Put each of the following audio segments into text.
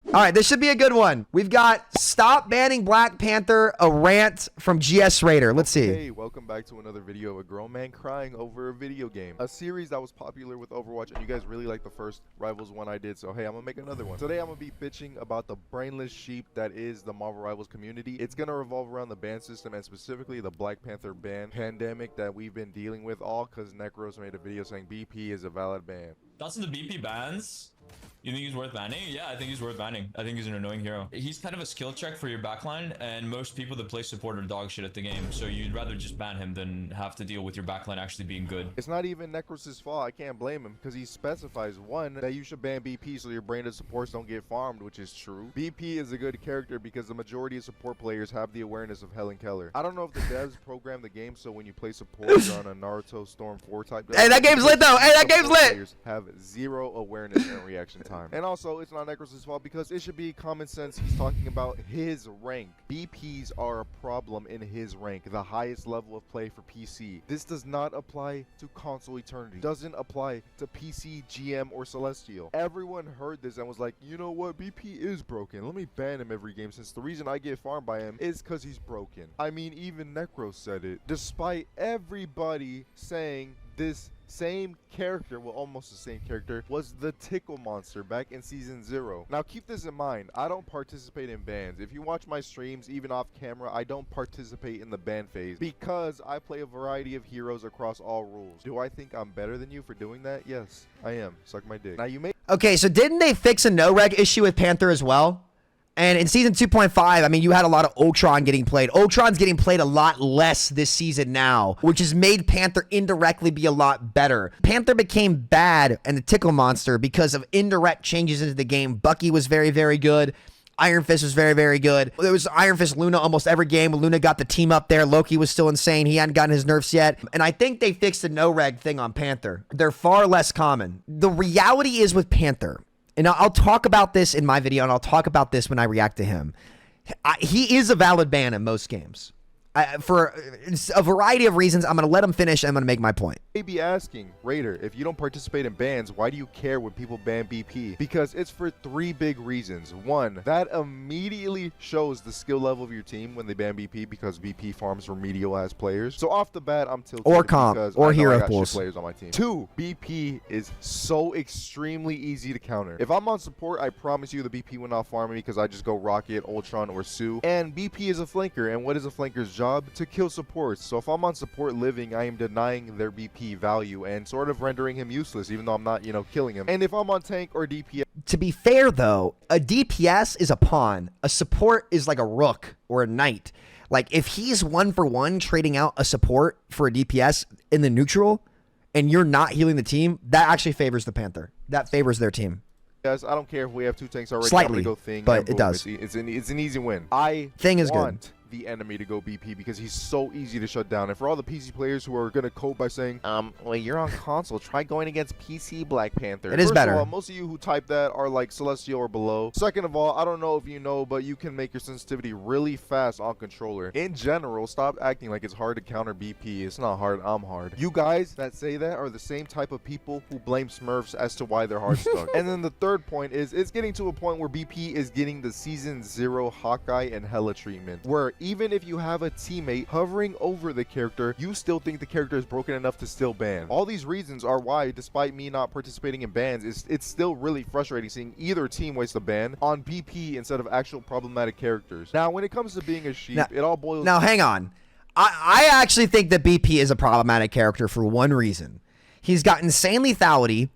All right, this should be a good one. We've got Stop Banning Black Panther, a rant from GS Raider. Let's see. Hey, welcome back to another video of a grown man crying over a video game. A series that was popular with Overwatch, and you guys really liked the first Rivals one I did, so hey, I'm gonna make another one. Today, I'm gonna be bitching about the brainless sheep that is the Marvel Rivals community. It's gonna revolve around the ban system, and specifically the Black Panther ban pandemic that we've been dealing with, all because Necros made a video saying BP is a valid ban. That's in the BP bans. You think he's worth banning? Yeah, I think he's worth banning. I think he's an annoying hero. He's kind of a skill check for your backline, and most people that play support are dog shit at the game. So you'd rather just ban him than have to deal with your backline actually being good. It's not even Necros' fault. I can't blame him because he specifies, one, that you should ban BP so your branded supports don't get farmed, which is true. BP is a good character because the majority of support players have the awareness of Helen Keller. I don't know if the devs program the game so when you play support, you're on a Naruto Storm 4 type. Hey, that game's lit though. Hey, that game's lit. Players have zero awareness and reaction time. And also, it's not Necros' fault because it should be common sense. He's talking about his rank. BPs are a problem in his rank, the highest level of play for PC. This does not apply to console eternity. Doesn't apply to PC, GM, or Celestial. Everyone heard this and was like, you know what? BP is broken. Let me ban him every game since the reason I get farmed by him is because he's broken. I mean, even Necros said it. Despite everybody saying this same character, well, almost the same character, was the Tickle Monster back in Season 0. Now, keep this in mind. I don't participate in bans. If you watch my streams, even off camera, I don't participate in the ban phase because I play a variety of heroes across all rules. Do I think I'm better than you for doing that? Yes, I am. Suck my dick. Now, you may... Okay, so didn't they fix a no-reg issue with Panther as well? And in Season 2.5, I mean, you had a lot of Ultron getting played. Ultron's getting played a lot less this season now, which has made Panther indirectly be a lot better. Panther became bad and the Tickle Monster because of indirect changes into the game. Bucky was very, very good. Iron Fist was very, very good. There was Iron Fist Luna almost every game. Luna got the team up there. Loki was still insane. He hadn't gotten his nerfs yet. And I think they fixed the no-reg thing on Panther. They're far less common. The reality is with Panther, and I'll talk about this in my video, and I'll talk about this when I react to him. He is a valid ban in most games. For a variety of reasons, I'm going to let him finish, and I'm going to make my point. You may be asking, Raider, if you don't participate in bans, why do you care when people ban BP? Because it's for three big reasons. One, that immediately shows the skill level of your team when they ban BP because BP farms remedial as players. So off the bat, I'm tilted. Or comp, or hero pools. Players on my team. Two, BP is so extremely easy to counter. If I'm on support, I promise you the BP will not farm me because I just go Rocket, Ultron, or Sue. And BP is a flanker, and what is a flanker's job? To kill supports. So if I'm on support living, I am denying their BP value and sort of rendering him useless, even though I'm not, killing him. And if I'm on tank or DPS. To be fair, though, a DPS is a pawn. A support is like a rook or a knight. Like, if he's 1-for-1 trading out a support for a DPS in the neutral and you're not healing the team, that actually favors the Panther. That favors their team. Guys, I don't care if we have two tanks already. Slightly, go thing, but boom, it does. It's an easy win. Thing is good. The enemy to go BP because he's so easy to shut down. And for all the PC players who are gonna cope by saying, well, you're on console, try going against PC Black Panther. It is better. First of all, most of you who type that are like Celestial or below. Second of all, I don't know if you know, but you can make your sensitivity really fast on controller. In general, stop acting like it's hard to counter BP. It's not hard, I'm hard. You guys that say that are the same type of people who blame Smurfs as to why they're hard stuck. And then the third point is it's getting to a point where BP is getting the Season 0 Hawkeye and Hela treatment, where even if you have a teammate hovering over the character, you still think the character is broken enough to still ban. All these reasons are why, despite me not participating in bans, it's still really frustrating seeing either team waste a ban on BP instead of actual problematic characters. Now, when it comes to being a sheep, it all boils... Now, hang on. I actually think that BP is a problematic character for one reason. He's got insane lethality,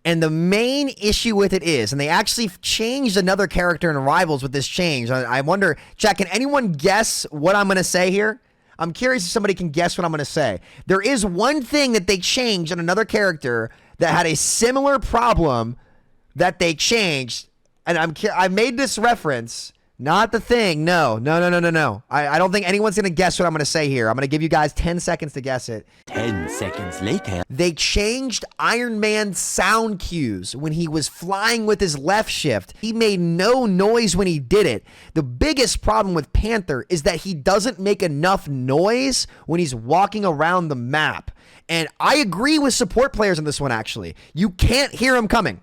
and the main issue with it is, and they actually changed another character in Rivals with this change. I wonder, chat, can anyone guess what I'm going to say here? I'm curious if somebody can guess what I'm going to say. There is one thing that they changed on another character that had a similar problem that they changed, and I made this reference. Not the thing. No. I don't think anyone's going to guess what I'm going to say here. I'm going to give you guys 10 seconds to guess it. 10 seconds later. They changed Iron Man's sound cues when he was flying with his left shift. He made no noise when he did it. The biggest problem with Panther is that he doesn't make enough noise when he's walking around the map. And I agree with support players on this one, actually. You can't hear him coming.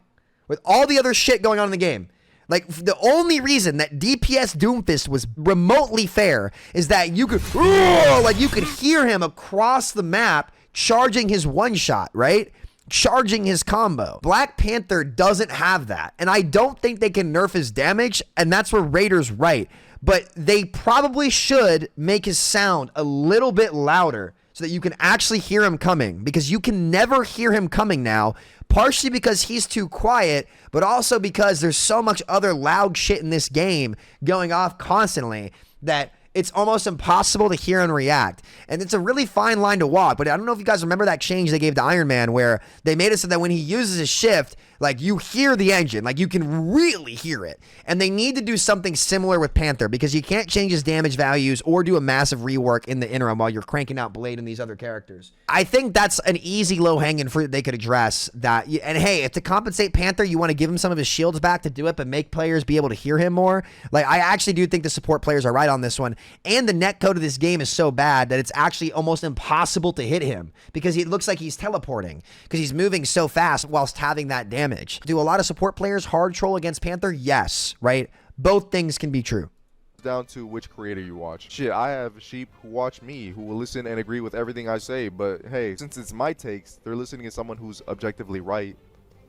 with all the other shit going on in the game. Like, the only reason that DPS Doomfist was remotely fair is that you could, you could hear him across the map charging his one-shot, right? Charging his combo. Black Panther doesn't have that. And I don't think they can nerf his damage, and that's where Raiders right. But they probably should make his sound a little bit louder so that you can actually hear him coming, because you can never hear him coming now, partially because he's too quiet, but also because there's so much other loud shit in this game going off constantly that it's almost impossible to hear and react. And it's a really fine line to walk, but I don't know if you guys remember that change they gave to Iron Man where they made it so that when he uses his shift, like, you hear the engine, like, you can really hear it. And they need to do something similar with Panther, because you can't change his damage values or do a massive rework in the interim while you're cranking out Blade and these other characters. I think that's an easy low-hanging fruit they could address that. And hey, if to compensate Panther, you want to give him some of his shields back to do it, but make players be able to hear him more. Like, I actually do think the support players are right on this one. And the netcode of this game is so bad that it's actually almost impossible to hit him, because it looks like he's teleporting, because he's moving so fast whilst having that damage. Do a lot of support players hard troll against Panther? Yes, right? Both things can be true. Down to which creator you watch. Shit, I have sheep who watch me, who will listen and agree with everything I say, but hey, since it's my takes, they're listening to someone who's objectively right,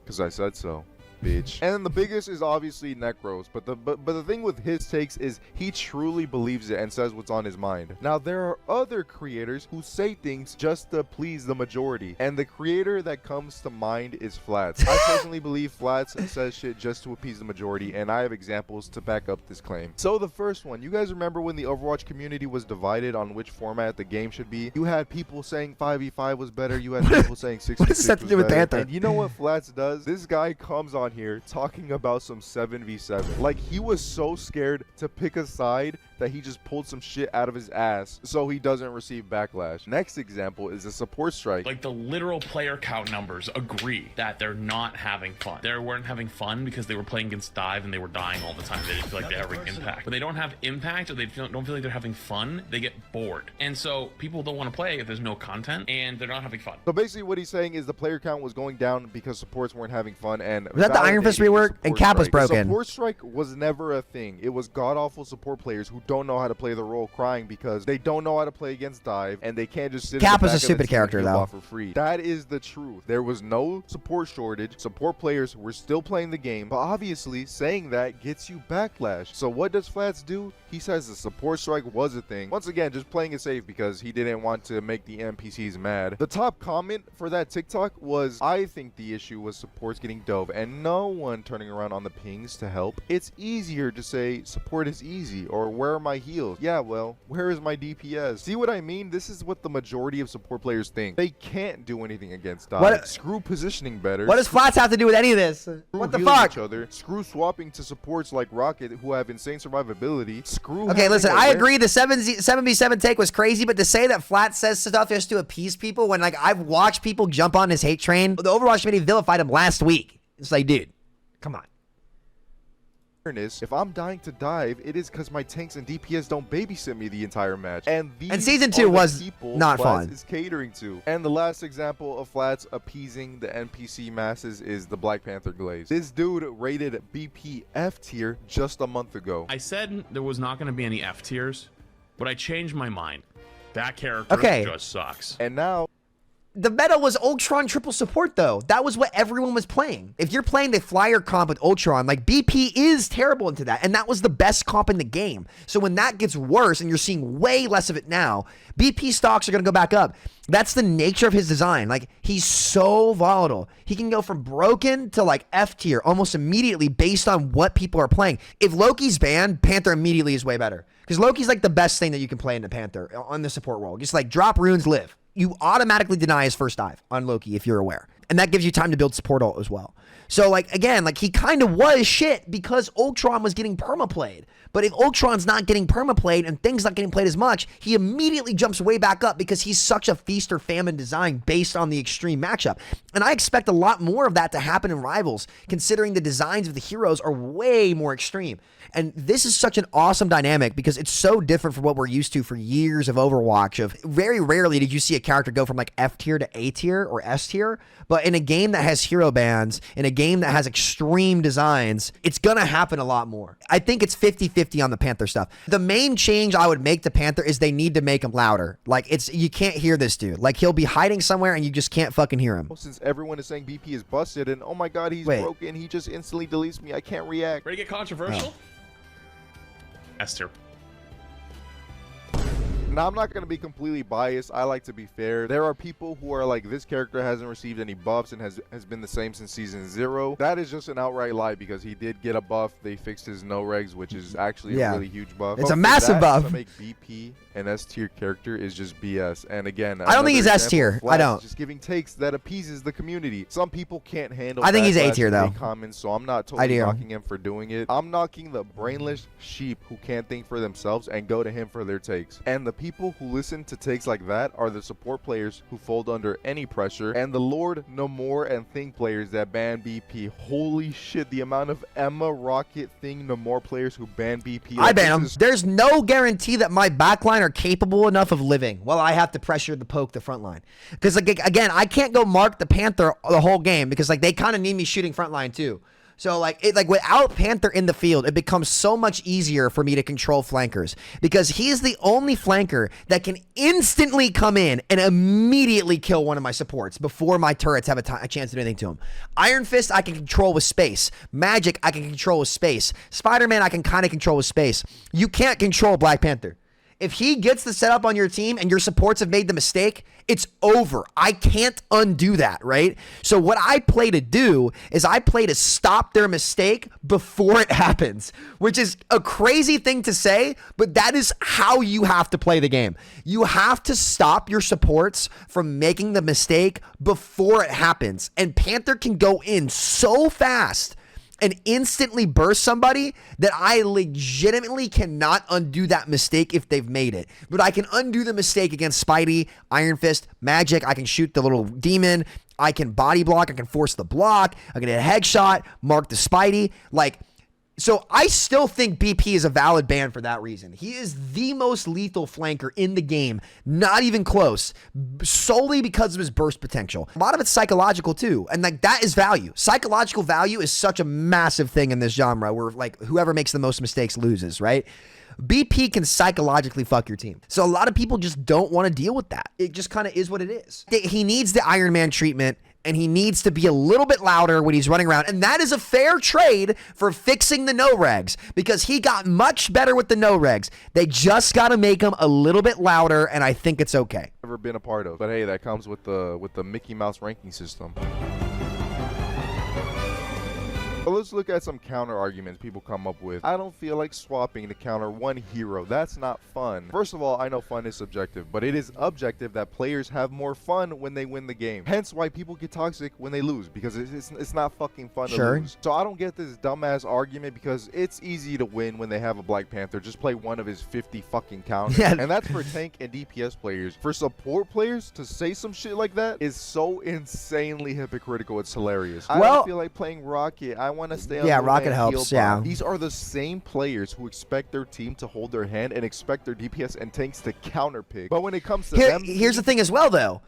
because I said so. Bitch. And then the biggest is obviously Necros, but the thing with his takes is he truly believes it and says what's on his mind. Now, there are other creators who say things just to please the majority, and the creator that comes to mind is Flats. I personally believe Flats says shit just to appease the majority, and I have examples to back up this claim. So the first one, you guys remember when the Overwatch community was divided on which format the game should be? You had people saying 5v5 was better, you had people saying 6v6 What does that have to do with Panther? And you know what Flats does? This guy comes on here talking about some 7v7. Like, he was so scared to pick a side that he just pulled some shit out of his ass so he doesn't receive backlash. Next example is a support strike. Like, the literal player count numbers agree that they're not having fun. They weren't having fun because they were playing against Dive and they were dying all the time. They didn't feel like they were having impact. When they don't have impact or they don't feel like they're having fun, they get bored. And so people don't want to play if there's no content and they're not having fun. So basically what he's saying is the player count was going down because supports weren't having fun, and Was that the Iron Fist rework? And Cap was broken. Support strike was never a thing. It was god-awful support players who don't know how to play the role crying because they don't know how to play against Dive, and they can't just sit Cap in the was a back of the stupid team character, and kill though. bot for free. That is the truth. There was no support shortage. Support players were still playing the game, but obviously saying that gets you backlash. So what does Flats do? He says the support strike was a thing. Once again, just playing it safe because he didn't want to make the NPCs mad. The top comment for that TikTok was, I think the issue was supports getting dove and no one turning around on the pings to help. It's easier to say support is easy, or where are my heals? Yeah, well, where is my DPS? See what I mean? This is what the majority of support players think. They can't do anything against Dive. What? Screw positioning better. What does Flats have to do with any of this? Screw What the healing fuck? each other. Screw swapping to supports like Rocket who have insane survivability. Screw Okay, having listen, a I rare- agree the 7v7 take was crazy, but to say that Flat says stuff just to appease people when, like, I've watched people jump on his hate train. The Overwatch community vilified him last week. It's like, dude, come on. If I'm dying to Dive, it is because my tanks and DPS don't babysit me the entire match. And these Season are 2 the was people not Flats fun. is catering to. And the last example of Flats appeasing the NPC masses is the Black Panther glaze. This dude rated BP F tier just a month ago. I said there was not going to be any F tiers, but I changed my mind. That character just sucks. And now The meta was Ultron triple support, though. That was what everyone was playing. If you're playing the flyer comp with Ultron, like, BP is terrible into that, and that was the best comp in the game. So when that gets worse, and you're seeing way less of it now, BP stocks are going to go back up. That's the nature of his design. Like, he's so volatile. He can go from broken to, like, F tier almost immediately based on what people are playing. If Loki's banned, Panther immediately is way better. Because Loki's, like, the best thing that you can play in the Panther on the support role. Just, like, drop runes, live. You automatically deny his first dive on Loki if you're aware. And that gives you time to build support ult as well. So, like, again, like, he kind of was shit because Ultron was getting permaplayed. But if Ultron's not getting permaplayed and things not getting played as much, he immediately jumps way back up because he's such a feast or famine design based on the extreme matchup. And I expect a lot more of that to happen in Rivals, considering the designs of the heroes are way more extreme. And this is such an awesome dynamic because it's so different from what we're used to for years of Overwatch. Of very rarely did you see a character go from, like, F tier to A tier or S tier. But in a game that has hero bans, in a game that has extreme designs, it's gonna happen a lot more. I think it's 50-50 on the Panther stuff. The main change I would make to Panther is they need to make him louder. Like, you can't hear this dude. Like, he'll be hiding somewhere and you just can't fucking hear him. Since everyone is saying BP is busted and oh my god, he's broken, he just instantly deletes me, I can't react. Ready to get controversial? S tier. Now, I'm not going to be completely biased. I like to be fair. There are people who are like, this character hasn't received any buffs and has been the same since season 0. That is just an outright lie because he did get a buff. They fixed his no regs, which is actually a really huge buff. It's a massive buff. To make BP an S tier character is just BS. And again, I don't think he's S tier. I don't. Just giving takes that appeases the community. Some people can't handle. I think he's A tier though. Comments, so I'm not totally knocking him for doing it. I'm knocking the brainless sheep who can't think for themselves and go to him for their takes. And the people who listen to takes like that are the support players who fold under any pressure, and the Lord, No More, and Thing players that ban BP. Holy shit, the amount of Emma, Rocket, Thing, No More players who ban BP. I ban them. There's no guarantee that my backline are capable enough of living while I have to pressure the poke the front line. Because, like, again, I can't go mark the Panther the whole game because, like, they kind of need me shooting front line too. So, like, without Panther in the field, it becomes so much easier for me to control flankers because he is the only flanker that can instantly come in and immediately kill one of my supports before my turrets have a chance to do anything to him. Iron Fist, I can control with space. Magic, I can control with space. Spider-Man, I can kind of control with space. You can't control Black Panther. If he gets the setup on your team and your supports have made the mistake, it's over. I can't undo that, right? So what I play to do is I play to stop their mistake before it happens, which is a crazy thing to say, but that is how you have to play the game. You have to stop your supports from making the mistake before it happens. And Panther can go in so fast and instantly burst somebody that I legitimately cannot undo that mistake if they've made it. But I can undo the mistake against Spidey, Iron Fist, Magic. I can shoot the little demon. I can body block. I can force the block. I can hit a headshot, mark the Spidey. Like, so I still think BP is a valid ban for that reason. He is the most lethal flanker in the game, not even close, solely because of his burst potential. A lot of it's psychological too, and like that is value. Psychological value is such a massive thing in this genre where like whoever makes the most mistakes loses, right? BP can psychologically fuck your team. So a lot of people just don't want to deal with that. It just kind of is what it is. He needs the Iron Man treatment, and he needs to be a little bit louder when he's running around. And that is a fair trade for fixing the no-regs because he got much better with the no-regs. They just got to make him a little bit louder, and I think it's okay. Never been a part of, but hey, that comes with the Mickey Mouse ranking system. But let's look at some counter arguments people come up with. I don't feel like swapping to counter one hero. That's not fun. First of all, I know fun is subjective, but it is objective that players have more fun when they win the game. Hence why people get toxic when they lose, because it's not fucking fun to lose. So I don't get this dumbass argument because it's easy to win when they have a Black Panther. Just play one of his 50 fucking counters. Yeah. And that's for tank and DPS players. For support players to say some shit like that is so insanely hypocritical. It's hilarious. I don't feel like playing Rocket. I want to stay on the Rocket helps. Yeah, these are the same players who expect their team to hold their hand and expect their DPS and tanks to counter pick. But when it comes to them, here's the thing as well, though.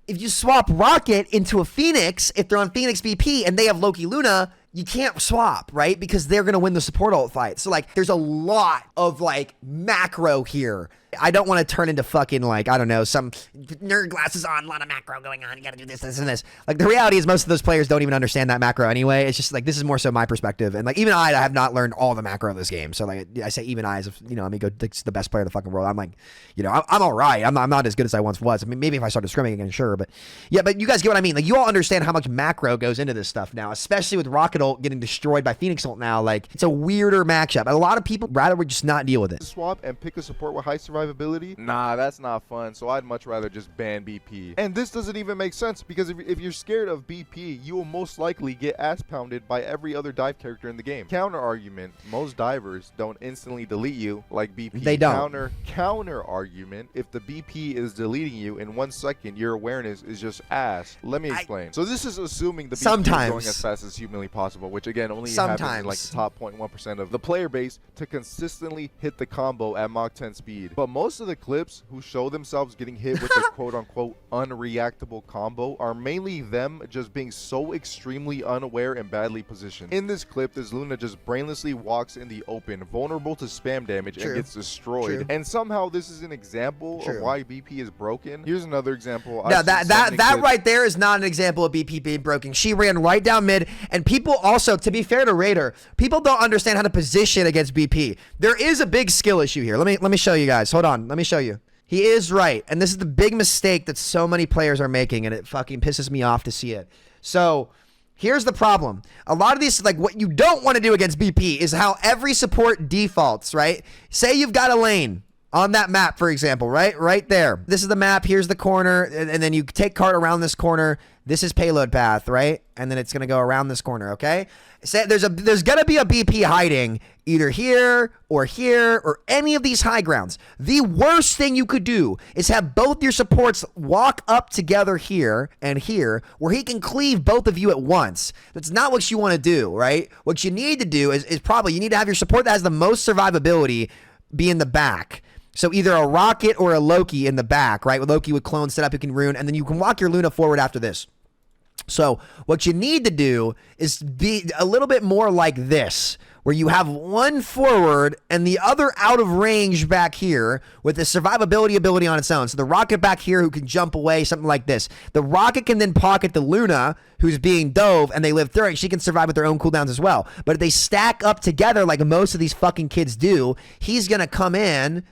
If you swap Rocket into a Phoenix, if they're on Phoenix BP and they have Loki Luna, you can't swap, right? Because they're going to win the support ult fight. So, like, there's a lot of, like, macro here. I don't want to turn into fucking, like, I don't know, some nerd glasses on, a lot of macro going on. You got to do this, this, and this. Like, the reality is most of those players don't even understand that macro anyway. It's just, like, this is more so my perspective. And, like, even I have not learned all the macro of this game. So, like, I say even I, as if, you know, I mean, the best player in the fucking world. I'm, like, you know, I'm all right. I'm not as good as I once was. I mean, maybe if I started scrimming again, sure. But, yeah, but you guys get what I mean. Like, you all understand how much macro goes into this stuff now, especially with Rocket ult getting destroyed by Phoenix ult now. Like, it's a weirder matchup. And a lot of people rather would just not deal with it. Swap and pick a support with high survivability? Nah, that's not fun. So I'd much rather just ban BP. And this doesn't even make sense because if you're scared of BP, you will most likely get ass pounded by every other dive character in the game. Counter argument, most divers don't instantly delete you like BP. They don't. Counter argument, if the BP is deleting you in 1 second, your awareness is just ass. Let me explain. So this is assuming the BP is going as fast as humanly possible. possible, which again only happens in like Sometimes. the top 0.1% of the player base to consistently hit the combo at Mach 10 speed. But most of the clips who show themselves getting hit with the quote-unquote unreactable combo are mainly them just being so extremely unaware and badly positioned. In this clip, this Luna just brainlessly walks in the open, vulnerable to spam damage, and gets destroyed. And somehow this is an example of why BP is broken. Here's another example. Now that right there is not an example of BP being broken. She ran right down mid, and people also, to be fair to Raider, people don't understand how to position against BP. There is a big skill issue here. Let me show you guys. Hold on, let me show you. He is right, and this is the big mistake that so many players are making, and it fucking pisses me off to see it. So here's the problem. A lot of these, like, what you don't want to do against BP is how every support defaults, right? Say you've got a lane on that map, for example, right there. This is the map. Here's the corner, and then you take cart around this corner. This is payload path, right? And then it's gonna go around this corner, okay? Say there's gonna be a BP hiding either here or any of these high grounds. The worst thing you could do is have both your supports walk up together here and here, where he can cleave both of you at once. That's not what you want to do, right? What you need to do is probably you need to have your support that has the most survivability be in the back. So either a Rocket or a Loki in the back, right? With Loki with clone set up, you can rune, and then you can walk your Luna forward after this. So what you need to do is be a little bit more like this, where you have one forward and the other out of range back here with the survivability ability on its own. So the Rocket back here who can jump away, something like this. The Rocket can then pocket the Luna who's being dove, and they live through it. She can survive with their own cooldowns as well. But if they stack up together like most of these fucking kids do, he's going to come in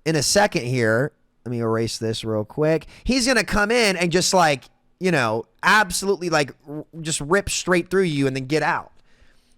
a second here. Let me erase this real quick. He's going to come in and just like, you know, absolutely like just rip straight through you and then get out.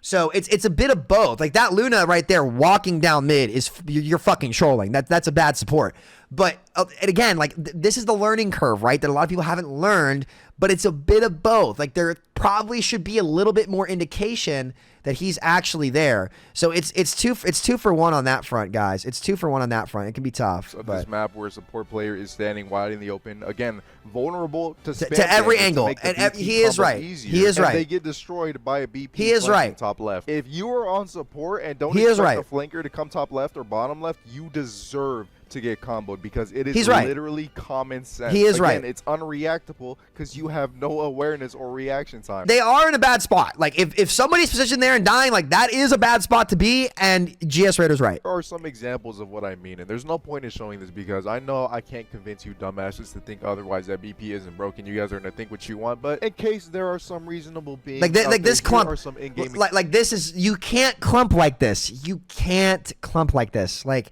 So it's a bit of both. Like that Luna right there walking down mid is you're fucking trolling. That's a bad support. But and again, like this is the learning curve, right? That a lot of people haven't learned, but it's a bit of both. Like there probably should be a little bit more indication that he's actually there. So it's two for one on that front, guys. It's 2 for 1 on that front. It can be tough. Of this map where a support player is standing wide in the open, again, vulnerable to spam to every angle, and he is right. He is right. They get destroyed by a BP. He is right. Top left. If you are on support and don't expect a flanker to come top left or bottom left, you deserve to get comboed because it is literally common sense. He is right. It's unreactable because you have no awareness or reaction time. They are in a bad spot. Like if somebody's positioned there and dying, like that is a bad spot to be, and GS Raider's right. There are some examples of what I mean, and there's no point in showing this because I know I can't convince you dumbasses to think otherwise that BP isn't broken. You guys are gonna think what you want, but in case there are some reasonable beings like this clump, or some in-game like this is, you can't clump like this. You can't clump like this. Like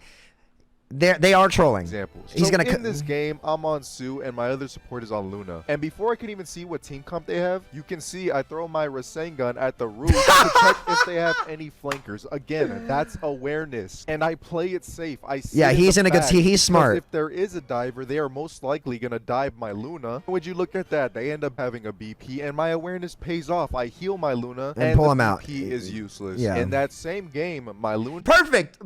they are trolling. Examples. He's gonna in this game, I'm on Sue and my other support is on Luna. And before I can even see what team comp they have, you can see I throw my Rasengan at the roof to check if they have any flankers. Again, that's awareness, and I play it safe. I see. Yeah, he's in a good. He's smart. If there is a diver, they are most likely gonna dive my Luna. Would you look at that? They end up having a BP, and my awareness pays off. I heal my Luna, and pull the him out. BP is useless. Yeah. In that same game, my Luna. Perfect.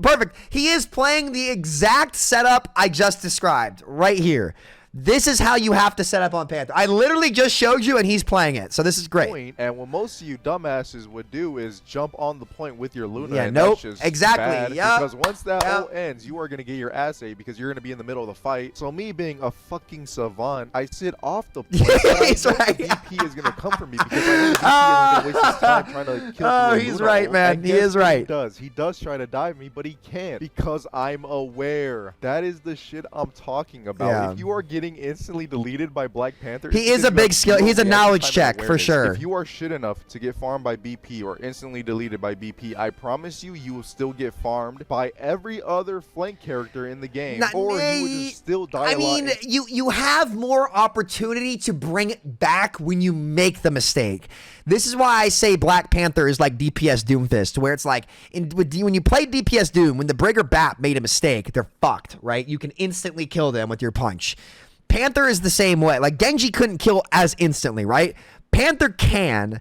He is playing the exact setup I just described right here. This is how you have to set up on Panther. I literally just showed you, and he's playing it. So this is great. And what most of you dumbasses would do is jump on the point with your Luna. Yeah, and nope. That's just Exactly. bad because once that ult ends, you are going to get your ass ate because you're going to be in the middle of the fight. So me being a fucking savant, I sit off the point. He's right. The VP is going to come for me because I know the VP isn't going to waste his time trying to kill Oh, he's Luna right, ult. man. And He guess is what right. He does try to dive me, but he can't because I'm aware. That is the shit I'm talking about. Yeah. If you are getting instantly deleted by Black Panther, He is a big skill. He's a knowledge check for sure. If you are shit enough to get farmed by BP or instantly deleted by BP, I promise you, you will still get farmed by every other flank character in the game, or you would just still die. I mean, you have more opportunity to bring it back when you make the mistake. This is why I say Black Panther is like DPS Doomfist, where it's like when you play DPS Doom, when the Brig or BAP made a mistake, they're fucked, right? You can instantly kill them with your punch. Panther is the same way. Like Genji couldn't kill as instantly, right? Panther can.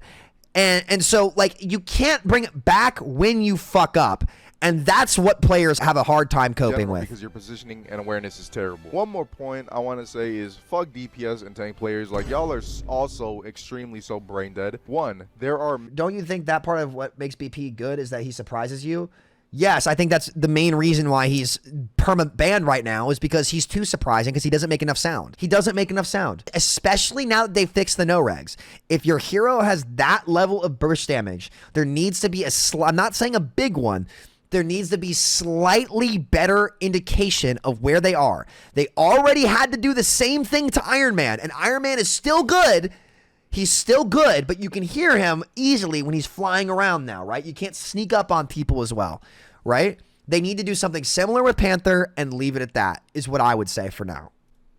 And so like you can't bring it back when you fuck up. And that's what players have a hard time coping general, with. because your positioning and awareness is terrible. One more point I want to say is fuck DPS and tank players. Like, y'all are also extremely so brain dead. One, there are... Don't you think that part of what makes BP good is that he surprises you? Yes, I think that's the main reason why he's perma-banned right now, is because he's too surprising, because he doesn't make enough sound. He doesn't make enough sound, especially now that they fixed the no-regs. If your hero has that level of burst damage, there needs to be I'm not saying a big one, there needs to be slightly better indication of where they are. They already had to do the same thing to Iron Man, and Iron Man is still good. He's still good, but you can hear him easily when he's flying around now, right? You can't sneak up on people as well, right? They need to do something similar with Panther and leave it at that, is what I would say for now.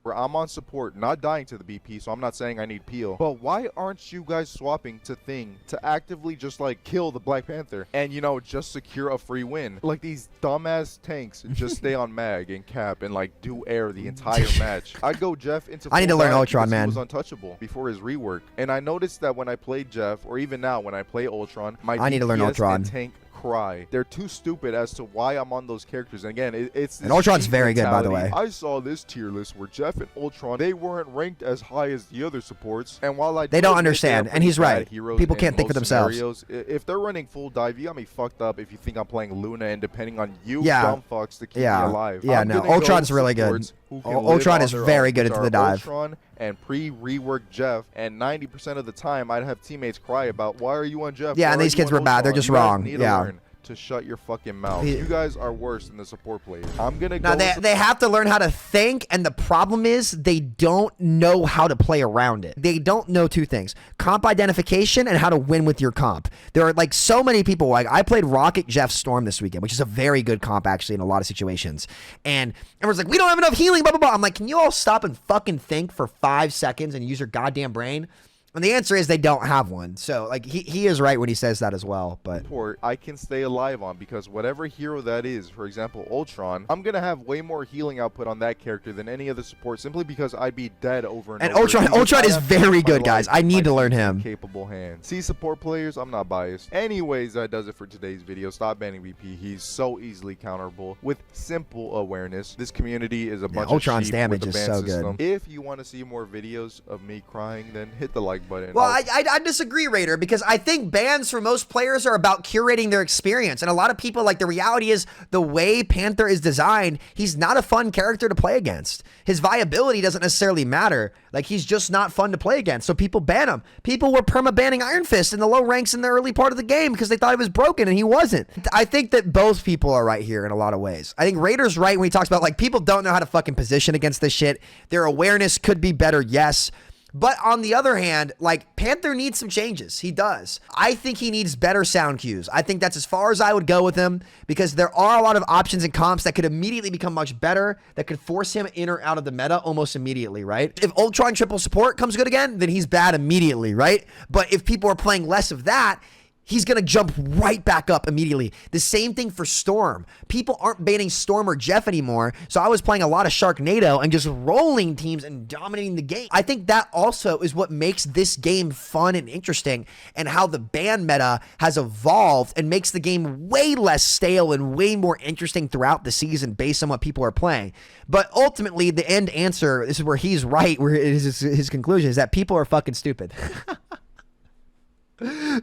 where I'm on support, not dying to the BP, so I'm not saying I need peel. But why aren't you guys swapping to Thing to actively just like kill the Black Panther and, you know, just secure a free win? Like, these dumbass tanks just stay on mag and cap and like do air the entire match. I'd go Jeff into I need to full learn dive Ultron, because he man. was untouchable before his rework. And I noticed that when I played Jeff, or even now when I play Ultron, my I need to learn DPS Ultron. and tank cry. They're too stupid as to why I'm on those characters. And again, it's this And Ultron's cheat very good, by the mentality. way. I saw this tier list where Jeff and Ultron, they weren't ranked as high as the other supports. And while I They do don't admit understand, they're and he's pretty bad right. heroes People in can't think for most themselves. scenarios, if they're running full dive, you got me fucked up if you think I'm playing Luna and depending on you Yeah. dumb fucks to keep me alive. Yeah, I'm no. gonna go Ultron's really good. supports who can live Ultron on is their very own, good which into are the dive. Ultron and pre-rework Jeff, and 90% of the time I'd have teammates cry about, why are you on Jeff? Yeah, Why and are these you kids on were bad. They're Ultron? just You guys wrong. need to Yeah. learn to shut your fucking mouth. He- You guys are worse than the support players. I'm gonna Now, go. they have to learn how to think, and the problem is they don't know how to play around it. They don't know two things: comp identification and how to win with your comp. There are like so many people. Like, I played Rocket Jeff Storm this weekend, which is a very good comp actually in a lot of situations. And everyone's like, we don't have enough healing, blah, blah, blah. I'm like, can you all stop and fucking think for 5 seconds and use your goddamn brain? And the answer is they don't have one. So, like, he is right when he says that as well. But support I can stay alive on, because whatever hero that is, for example Ultron, I'm gonna have way more healing output on that character than any other support, simply because I'd be dead over and over. Ultron Because is I have very my good, guys. life, I need my to learn team's him. capable hands. See, support players, I'm not biased. Anyways, that does it for today's video. Stop banning BP. He's so easily counterable with simple awareness. This community is a bunch Ultron's of sheep damage with a is ban so good. system. If you want to see more videos of me crying, then hit the like button. Well, I disagree, Raider, because I think bans for most players are about curating their experience. And a lot of people, like, the reality is the way Panther is designed, he's not a fun character to play against. His viability doesn't necessarily matter. Like, he's just not fun to play against. So people ban him. People were perma-banning Iron Fist in the low ranks in the early part of the game because they thought he was broken, and he wasn't. I think that both people are right here in a lot of ways. I think Raider's right when he talks about, like, people don't know how to fucking position against this shit. Their awareness could be better, yes. But on the other hand, like, Panther needs some changes. He does. I think he needs better sound cues. I think that's as far as I would go with him, because there are a lot of options and comps that could immediately become much better, that could force him in or out of the meta almost immediately, right? If Ultron triple support comes good again, then he's bad immediately, right? But if people are playing less of that, he's going to jump right back up immediately. The same thing for Storm. People aren't banning Storm or Jeff anymore, so I was playing a lot of Sharknado and just rolling teams and dominating the game. I think that also is what makes this game fun and interesting, and how the ban meta has evolved and makes the game way less stale and way more interesting throughout the season based on what people are playing. But ultimately, the end answer, this is where he's right, where his conclusion is that people are fucking stupid.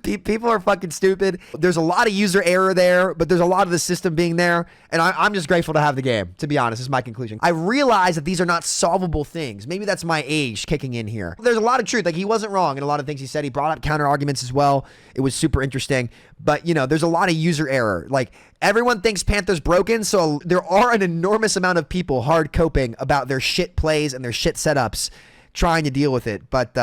People are fucking stupid. There's a lot of user error there, but there's a lot of the system being there, and I'm just grateful to have the game, to be honest. This is my conclusion. I realize that these are not solvable things. Maybe that's my age kicking in here. There's a lot of truth. Like, he wasn't wrong in a lot of things he said. He brought up counter arguments as well. It was super interesting, but, you know, there's a lot of user error. Like, everyone thinks Panther's broken, so there are an enormous amount of people hard coping about their shit plays and their shit setups, trying to deal with it. But,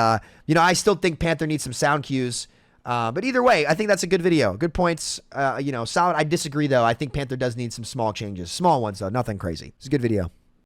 you know, I still think Panther needs some sound cues. But either way, I think that's a good video. Good points. You know, solid. I disagree, though. I think Panther does need some small changes. Small ones, though. Nothing crazy. It's a good video.